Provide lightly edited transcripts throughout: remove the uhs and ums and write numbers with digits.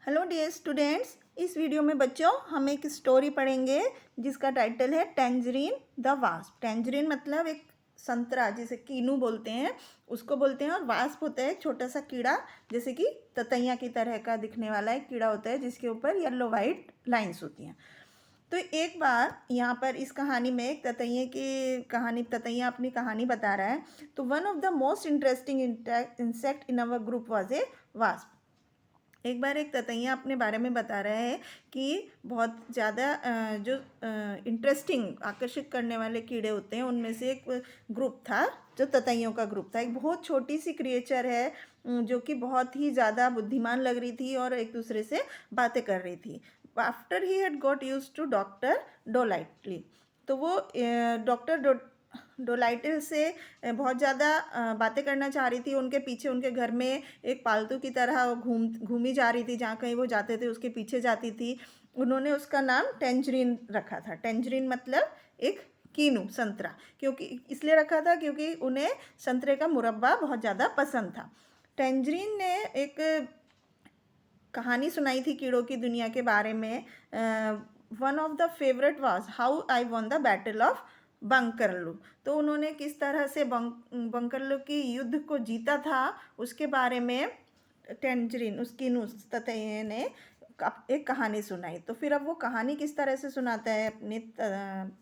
Hello dear students, इस video में बच्चों हम एक स्टोरी पढ़ेंगे जिसका टाइटल है टेंजरीन द वास्प। टेंजरीन मतलब एक संतरा, जिसे कीनू बोलते हैं, उसको बोलते हैं। और वास्प होता है एक छोटा सा कीड़ा, जैसे कि ततैया की तरह का दिखने वाला एक कीड़ा होता है जिसके ऊपर येलो वाइट लाइंस होती हैं। तो एक बार यहाँ पर इस कहानी में एक ततैया की कहानी, ततैया अपनी कहानी बता रहा है। तो one of the most interesting insect in our group was a wasp. एक बार एक ततैया अपने बारे में बता रहा है कि बहुत ज़्यादा जो इंटरेस्टिंग, आकर्षित करने वाले कीड़े होते हैं, उनमें से एक ग्रुप था जो ततैयों का ग्रुप था। एक बहुत छोटी सी क्रिएचर है जो कि बहुत ही ज़्यादा बुद्धिमान लग रही थी और एक दूसरे से बातें कर रही थी। After he had got use to doctor डोलाइटली, तो वो डॉक्टर डोलाइटल से बहुत ज़्यादा बातें करना चाह रही थी। उनके पीछे, उनके घर में एक पालतू की तरह घूमी जा रही थी, जहाँ कहीं वो जाते थे उसके पीछे जाती थी। उन्होंने उसका नाम टेंजरीन रखा था। टेंजरीन मतलब एक कीनू, संतरा, क्योंकि इसलिए रखा था क्योंकि उन्हें संतरे का मुरब्बा बहुत ज़्यादा पसंद था। टेंजरीन ने एक कहानी सुनाई थी कीड़ों की दुनिया के बारे में। One of the favourite was how I won the battle of बंकरलू। तो उन्होंने किस तरह से बंकरलू की युद्ध को जीता था, उसके बारे में टेंजरीन, उसकी ततैया ने एक कहानी सुनाई। तो फिर अब वो कहानी किस तरह से सुनाता है, अपने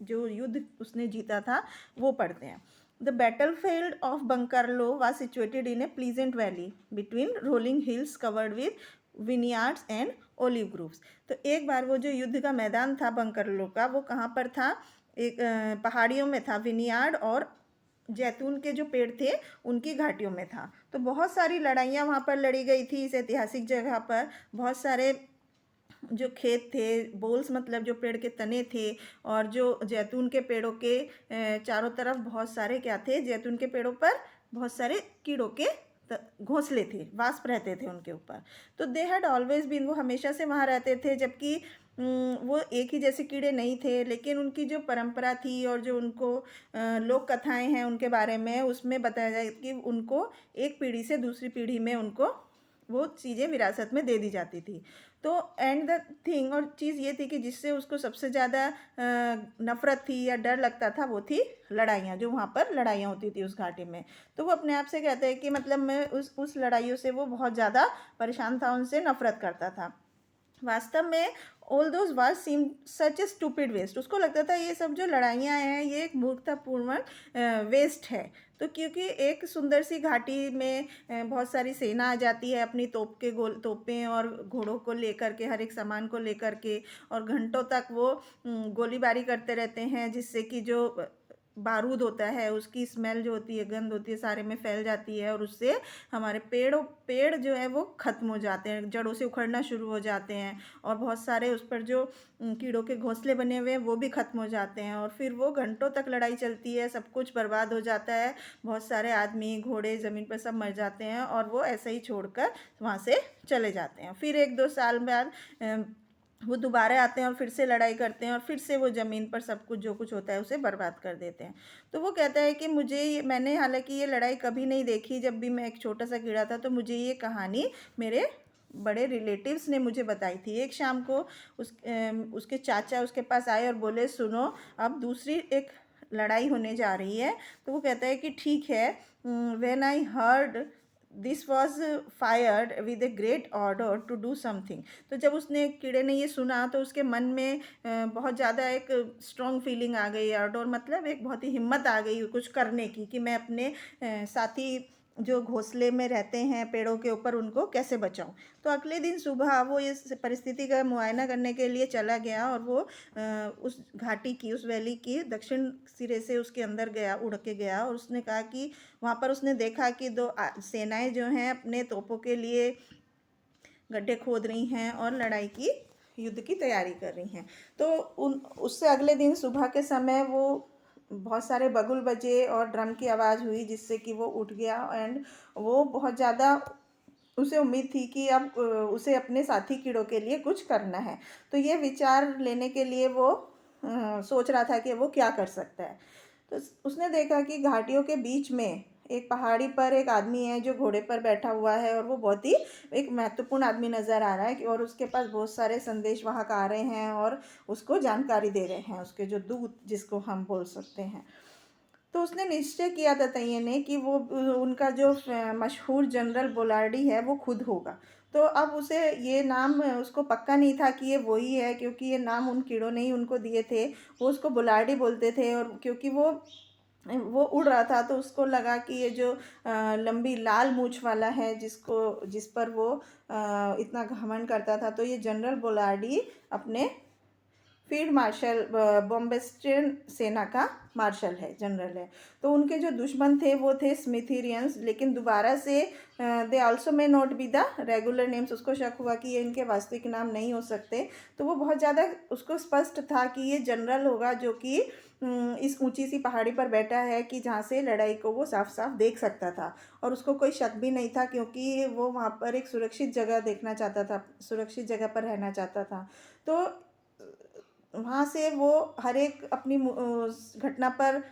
जो युद्ध उसने जीता था वो पढ़ते हैं। The battlefield of Bancarlo was situated in a pleasant valley between rolling hills covered with vineyards and olive groves. तो एक बार वो जो युद्ध का मैदान था बंकरलो का, वो कहाँ पर था? एक पहाड़ियों में था, विनियार्ड और जैतून के जो पेड़ थे उनकी घाटियों में था। तो बहुत सारी लड़ाइयाँ वहाँ पर लड़ी गई थी इस ऐतिहासिक जगह पर। बहुत सारे जो खेत थे, बोल्स मतलब जो पेड़ के तने थे, और जो जैतून के पेड़ों के चारों तरफ बहुत सारे क्या थे, जैतून के पेड़ों पर बहुत सारे कीड़ों के घोंसले थे, वास्प रहते थे उनके ऊपर। तो दे हैड ऑलवेज बीन, वो हमेशा से वहाँ रहते थे, जबकि वो एक ही जैसे कीड़े नहीं थे। लेकिन उनकी जो परंपरा थी और जो उनको लोक कथाएँ हैं उनके बारे में, उसमें बताया जाए कि उनको एक पीढ़ी से दूसरी पीढ़ी में उनको वो चीज़ें विरासत में दे दी जाती थी। तो एंड द थिंग, और चीज़ ये थी कि जिससे उसको सबसे ज़्यादा नफ़रत थी या डर लगता था, वो थी लड़ाइयाँ, जो वहाँ पर लड़ाइयाँ होती थी उस घाटी में। तो वो अपने आप से कहते हैं कि मतलब मैं उस लड़ाइयों से वो बहुत ज़्यादा परेशान था, उनसे नफ़रत करता था। वास्तव में all those wars seem such a stupid waste, उसको लगता था ये सब जो लड़ाइयाँ हैं ये एक मूर्खतापूर्ण वेस्ट है। तो क्योंकि एक सुंदर सी घाटी में बहुत सारी सेना आ जाती है अपनी तोपें और घोड़ों को लेकर के, हर एक सामान को लेकर के, और घंटों तक वो गोलीबारी करते रहते हैं, जिससे कि जो बारूद होता है उसकी स्मेल जो होती है, गंध होती है, सारे में फैल जाती है, और उससे हमारे पेड़ जो है वो ख़त्म हो जाते हैं, जड़ों से उखड़ना शुरू हो जाते हैं, और बहुत सारे उस पर जो कीड़ों के घोंसले बने हुए हैं वो भी ख़त्म हो जाते हैं। और फिर वो घंटों तक लड़ाई चलती है, सब कुछ बर्बाद हो जाता है, बहुत सारे आदमी घोड़े ज़मीन पर सब मर जाते हैं, और वो ऐसे ही छोड़कर वहाँ से चले जाते हैं। फिर 1-2 साल बाद वो दोबारा आते हैं और फिर से लड़ाई करते हैं, और फिर से वो ज़मीन पर सब कुछ जो कुछ होता है उसे बर्बाद कर देते हैं। तो वो कहता है कि मैंने हालांकि ये लड़ाई कभी नहीं देखी, जब भी मैं एक छोटा सा कीड़ा था, तो मुझे ये कहानी मेरे बड़े रिलेटिव्स ने मुझे बताई थी। एक शाम को उसके चाचा उसके पास आए और बोले, सुनो अब दूसरी एक लड़ाई होने जा रही है। तो वो कहता है कि ठीक है। When I heard this was fired with a great order to do something. तो जब उसने, कीड़े ने ये सुना, तो उसके मन में बहुत ज़्यादा एक स्ट्रॉन्ग फीलिंग आ गई। ऑर्डर मतलब एक बहुत ही हिम्मत आ गई कुछ करने की, कि मैं अपने साथी जो घोंसले में रहते हैं पेड़ों के ऊपर, उनको कैसे बचाऊं। तो अगले दिन सुबह वो इस परिस्थिति का मुआयना करने के लिए चला गया, और वो उस घाटी की, उस वैली की दक्षिण सिरे से उसके अंदर गया, उड़ के गया, और उसने कहा कि वहाँ पर उसने देखा कि 2 सेनाएं जो हैं अपने तोपों के लिए गड्ढे खोद रही हैं और युद्ध की तैयारी कर रही हैं। तो उससे अगले दिन सुबह के समय वो बहुत सारे बगुल बजे और ड्रम की आवाज़ हुई, जिससे कि वो उठ गया, एंड वो बहुत ज़्यादा, उसे उम्मीद थी कि अब उसे अपने साथी कीड़ों के लिए कुछ करना है। तो ये विचार लेने के लिए वो सोच रहा था कि वो क्या कर सकता है। तो उसने देखा कि घाटियों के बीच में एक पहाड़ी पर एक आदमी है जो घोड़े पर बैठा हुआ है, और वो बहुत ही एक महत्वपूर्ण आदमी नज़र आ रहा है, और उसके पास बहुत सारे संदेश वाहक आ रहे हैं और उसको जानकारी दे रहे हैं, उसके जो दूत जिसको हम बोल सकते हैं। तो उसने निश्चय किया था तैये ने कि वो उनका जो मशहूर जनरल बोलार्डी है वो खुद होगा। तो अब उसे ये नाम उसको पक्का नहीं था कि ये वही है, क्योंकि ये नाम उन कीड़ों ने ही उनको दिए थे। वो उसको बोलार्डी बोलते थे, और क्योंकि वो उड़ रहा था तो उसको लगा कि ये जो लंबी लाल मूछ वाला है जिस पर वो इतना घमंड करता था, तो ये जनरल बोलार्डी अपने फील्ड मार्शल बॉम्बेस्टियन सेना का मार्शल है, जनरल है। तो उनके जो दुश्मन थे वो थे स्मिथेरियंस, लेकिन दोबारा से they also may not be the regular names. उसको शक हुआ कि ये इनके वास्तविक नाम नहीं हो सकते। तो वो बहुत ज़्यादा उसको स्पष्ट था कि ये जनरल होगा जो कि इस ऊंची सी पहाड़ी पर बैठा है, कि जहाँ से लड़ाई को वो साफ साफ देख सकता था। और उसको कोई शक भी नहीं था, क्योंकि वो वहाँ पर एक सुरक्षित जगह देखना चाहता था, सुरक्षित जगह पर रहना चाहता था। तो वहाँ से वो हर एक अपनी घटना पर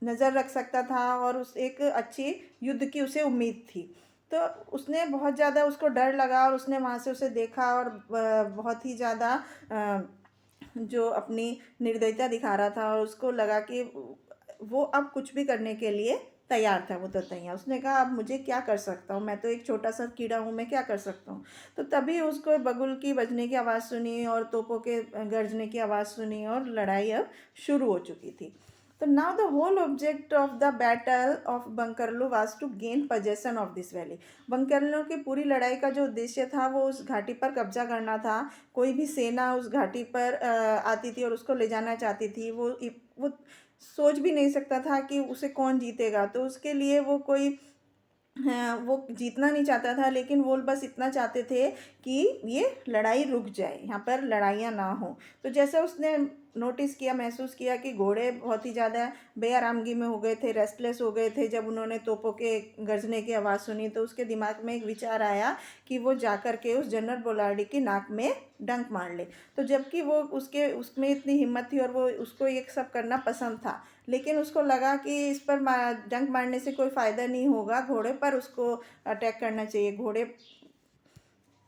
नज़र रख सकता था, और उस एक अच्छी युद्ध की उसे उम्मीद थी। तो उसने बहुत ज़्यादा उसको डर लगा, और उसने वहाँ से उसे देखा, और बहुत ही ज़्यादा जो अपनी निर्दयता दिखा रहा था, और उसको लगा कि वो अब कुछ भी करने के लिए तैयार था। वो तो तैयार, उसने कहा अब मुझे क्या कर सकता हूँ, मैं तो एक छोटा सा कीड़ा हूँ, मैं क्या कर सकता हूँ। तो तभी उसको बगुल की बजने की आवाज़ सुनी, और तोपों के गरजने की आवाज़ सुनी, और लड़ाई अब शुरू हो चुकी थी। तो now the whole object of the battle of बंकरलो was to gain possession of this valley. बंकरलो की पूरी लड़ाई का जो उद्देश्य था वो उस घाटी पर कब्जा करना था। कोई भी सेना उस घाटी पर आती थी और उसको ले जाना चाहती थी, वो सोच भी नहीं सकता था कि उसे कौन जीतेगा। तो उसके लिए वो कोई हाँ, वो जीतना नहीं चाहता था, लेकिन वो बस इतना चाहते थे कि ये लड़ाई रुक जाए, यहाँ पर लड़ाइयाँ ना हो। तो जैसे उसने नोटिस किया, महसूस किया कि घोड़े बहुत ही ज़्यादा बेआरामगी में हो गए थे, रेस्टलेस हो गए थे, जब उन्होंने तोपों के गरजने की आवाज़ सुनी, तो उसके दिमाग में एक विचार आया कि वो जा कर के उस जनरल बोलार्डी की नाक में डंक मार ले। तो जबकि वो उसमें इतनी हिम्मत थी, और वो उसको ये सब करना पसंद था, लेकिन उसको लगा कि इस पर डंक मारने से कोई फ़ायदा नहीं होगा, घोड़े पर उसको अटैक करना चाहिए, घोड़े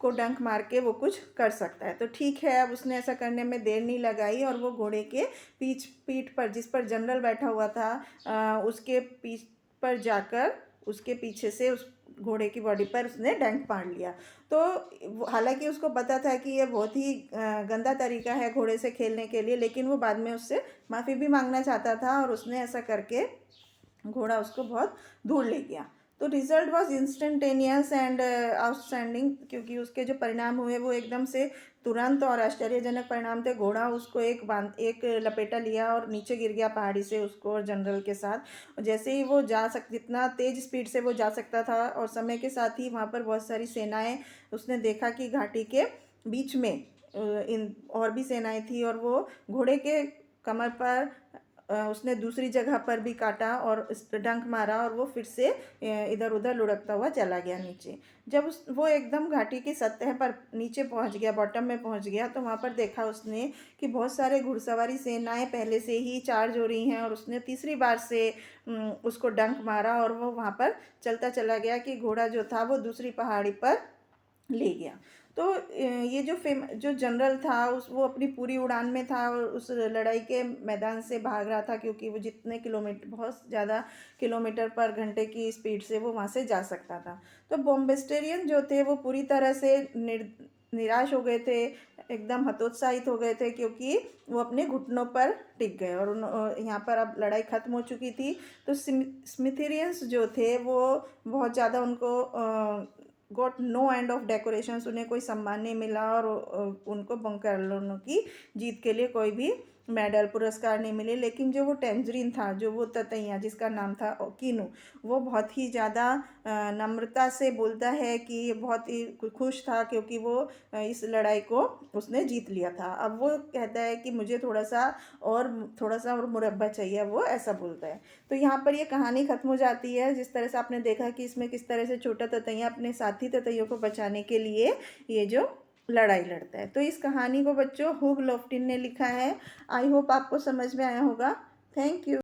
को डंक मार के वो कुछ कर सकता है। तो ठीक है, अब उसने ऐसा करने में देर नहीं लगाई, और वो घोड़े के पीठ पर, जिस पर जनरल बैठा हुआ था, उसके पीठ पर जाकर उसके पीछे से उस घोड़े की बॉडी पर उसने डंक मार लिया। तो हालांकि उसको पता था कि ये बहुत ही गंदा तरीका है घोड़े से खेलने के लिए, लेकिन वो बाद में उससे माफ़ी भी मांगना चाहता था, और उसने ऐसा करके घोड़ा उसको बहुत दूर ले गया। तो result was instantaneous and outstanding, क्योंकि उसके जो परिणाम हुए वो एकदम से तुरंत और आश्चर्यजनक परिणाम थे। घोड़ा उसको एक लपेटा लिया और नीचे गिर गया पहाड़ी से, उसको और जनरल के साथ। जैसे ही वो जितना तेज़ स्पीड से वो जा सकता था, और समय के साथ ही वहाँ पर बहुत सारी सेनाएं, उसने देखा कि घाटी के बीच में इन और भी सेनाएं थी, और वो घोड़े के कमर पर उसने दूसरी जगह पर भी काटा और डंक मारा, और वो फिर से इधर उधर लुढ़कता हुआ चला गया नीचे। जब वो एकदम घाटी की सतह पर नीचे पहुंच गया, बॉटम में पहुंच गया, तो वहाँ पर देखा उसने कि बहुत सारे घुड़सवारी सेनाएं पहले से ही चार्ज हो रही हैं, और उसने तीसरी बार से उसको डंक मारा, और वो वहाँ पर चलता चला गया कि घोड़ा जो था वो दूसरी पहाड़ी पर ले गया। तो ये जो जनरल था वो अपनी पूरी उड़ान में था, और उस लड़ाई के मैदान से भाग रहा था, क्योंकि वो जितने किलोमीटर, बहुत ज़्यादा किलोमीटर पर घंटे की स्पीड से वो वहाँ से जा सकता था। तो बॉम्बेस्टेरियन जो थे वो पूरी तरह से निराश हो गए थे, एकदम हतोत्साहित हो गए थे, क्योंकि वो अपने घुटनों पर टिक गए, और यहाँ पर अब लड़ाई ख़त्म हो चुकी थी। तो स्मिथेरियंस जो थे वो बहुत ज़्यादा उनको got no end of decorations, उन्हें कोई सम्मान नहीं मिला, और उनको बंकरलों की जीत के लिए कोई भी मेडल पुरस्कार नहीं मिले। लेकिन जो वो टेंजरीन था, जो वो ततैया जिसका नाम था कीनू, वो बहुत ही ज़्यादा नम्रता से बोलता है कि बहुत ही खुश था, क्योंकि वो इस लड़ाई को उसने जीत लिया था। अब वो कहता है कि मुझे थोड़ा सा और मुरब्बा चाहिए, वो ऐसा बोलता है। तो यहाँ पर ये कहानी ख़त्म हो जाती है। जिस तरह से आपने देखा कि इसमें किस तरह से छोटा ततैया अपने साथी ततैयों को बचाने के लिए ये जो लड़ाई लड़ता है। तो इस कहानी को बच्चों हुग लोफ्टिन ने लिखा है। आई होप आपको समझ में आया होगा। Thank you.